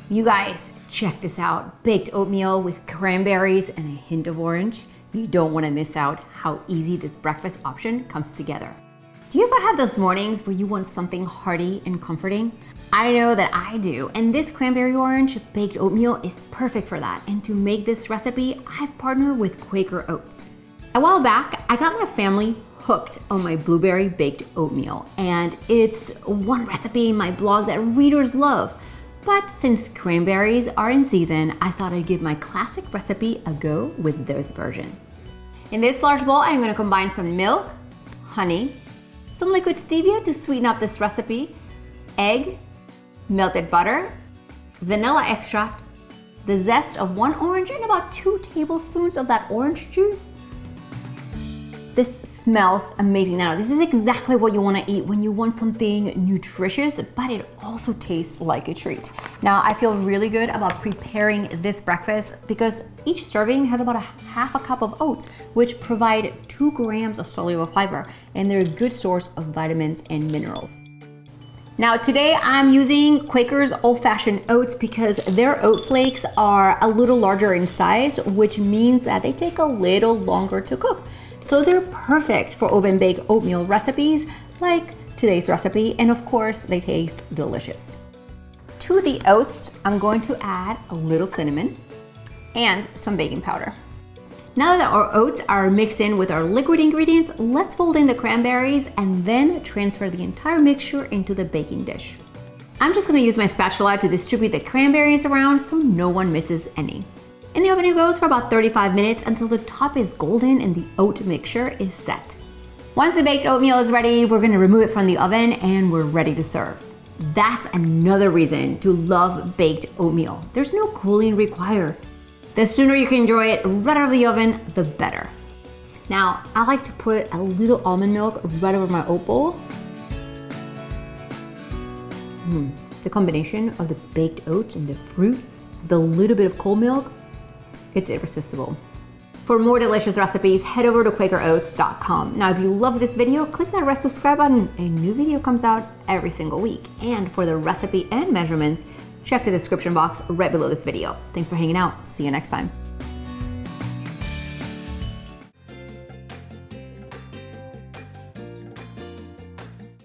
You guys, check this out. Baked oatmeal with cranberries and a hint of orange. You don't want to miss out how easy this breakfast option comes together. Do you ever have those mornings where you want something hearty and comforting? I know that I do, and this cranberry orange baked oatmeal is perfect for that. And to make this recipe, I've partnered with Quaker Oats. A while back, I got my family hooked on my blueberry baked oatmeal, and it's one recipe in my blog that readers love. But since cranberries are in season, I thought I'd give my classic recipe a go with this version. In this large bowl, I'm going to combine some milk, honey, some liquid stevia to sweeten up this recipe, egg, melted butter, vanilla extract, the zest of 1 orange, and about 2 tablespoons of that orange juice. This smells amazing. Now, this is exactly what you want to eat when you want something nutritious, but it also tastes like a treat. Now, I feel really good about preparing this breakfast because each serving has about half a cup of oats, which provide 2 grams of soluble fiber, and they're a good source of vitamins and minerals. Now, today I'm using Quaker's Old Fashioned Oats because their oat flakes are a little larger in size, which means that they take a little longer to cook. So they're perfect for oven baked oatmeal recipes like today's recipe, and of course they taste delicious. To the oats, I'm going to add a little cinnamon and some baking powder. Now that our oats are mixed in with our liquid ingredients, let's fold in the cranberries and then transfer the entire mixture into the baking dish. I'm just going to use my spatula to distribute the cranberries around so no one misses any. In the oven it goes for about 35 minutes until the top is golden and the oat mixture is set. Once the baked oatmeal is ready, we're gonna remove it from the oven and we're ready to serve. That's another reason to love baked oatmeal. There's no cooling required. The sooner you can enjoy it right out of the oven, the better. Now, I like to put a little almond milk right over my oat bowl. The combination of the baked oats and the fruit, with a little bit of cold milk, it's irresistible. For more delicious recipes, head over to QuakerOats.com. Now, if you love this video, click that red subscribe button. A new video comes out every single week. And for the recipe and measurements, check the description box right below this video. Thanks for hanging out. See you next time.